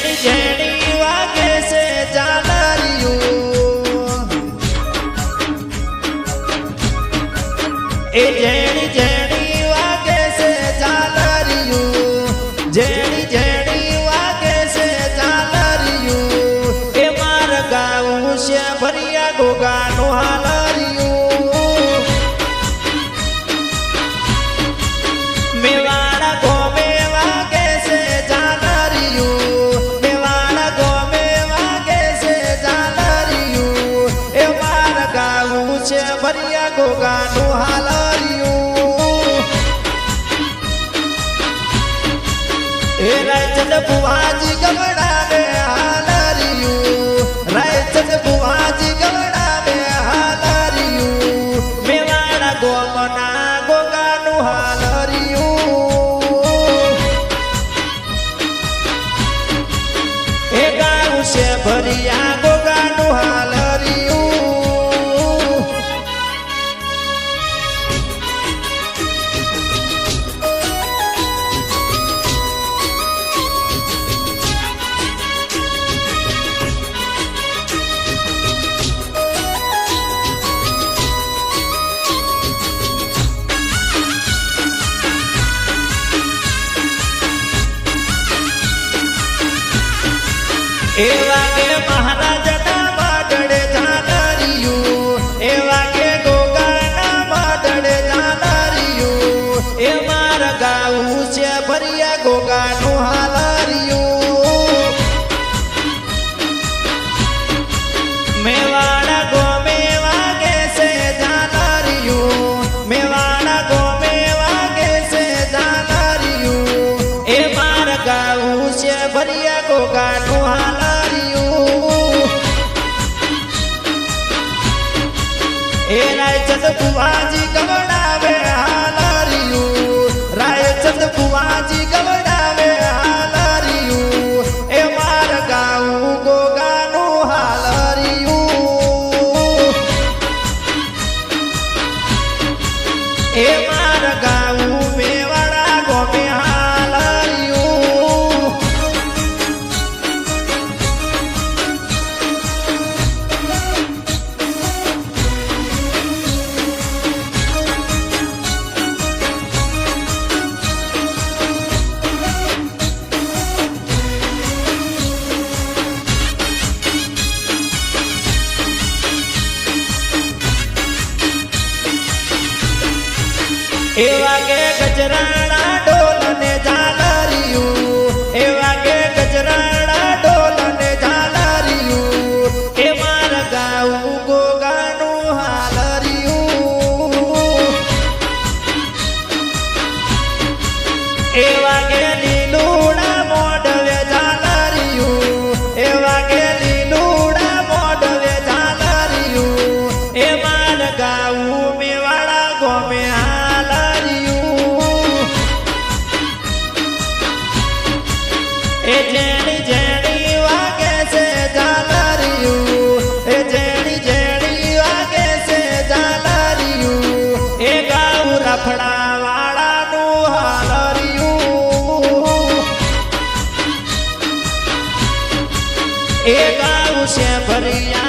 જેણી જેણી વાગે છે ઝાલરિયું એ જેણી જેણી વાગે છે ઝાલરિયું જેણી જેણી વાગે છે ઝાલરિયું એ માર ગાવું છે ભરિયા ગોગાનું હાલરિયું મેવાડા ગોમે વાગે છે ઝાલરિયું મેવાડા ગોમે વાગે છે ઝાલરિયું એ માર ગાવું છે ભરિયા ગોગાનું હાલરિયું એ રાયચંદ બુવાજી ગવડાવે હાલરિયું રાયચંદ બુવાજી ગવડાવે હાલરિયું મેવાડા ગોમના ગોગાનું હાલરિયું એ ગાવું છે ભરિયા ગોગાનું હાલરિયું એવા કે મહારાજના માડળે ઝાલરિયું એવા કે ગોગાના માડળે ઝાલરિયું એ માર ગાવું છે ભરિયા ગોગાનું હાલરિયું મેવાડા ગોમે વાગે છે ઝાલરિયું મેવાડા ગોમે વાગે છે ઝાલરિયું એ માર ગાવું છે ભરિયા ગોગાનું હાલરિયું એ રાયચંદ બુવાજી ગવડાવે હાલરિયું રાયચંદ બુવાજી ગવડાવે હાલરિયું એ માર ગાવું ગોગાનું હાલરિયું એ માર ગાવું મેવાડા ગોમે હાલરિયું એવા કે ગજરાણા ઢોલ ને ઝાલરિયું એવા કે ગજરાણા ઢોલ ને ઝાલરિયું એ માર ગાવું ગોગાનું હાલરિયું એવા કે લીલુડા મોઢવે ઝાલરિયું એવા કે લીલુડા મોઢવે ઝાલરિયું એ માર ગાવું મેવાડા ગોમે એ જેણી જેણી વાગે છે ઝાલરિયું એ જેણી જેણી વાગે છે ઝાલરિયું એ ગાવું રફડા વાળાનું હાલરિયું એ ગાવું છે ભરિયા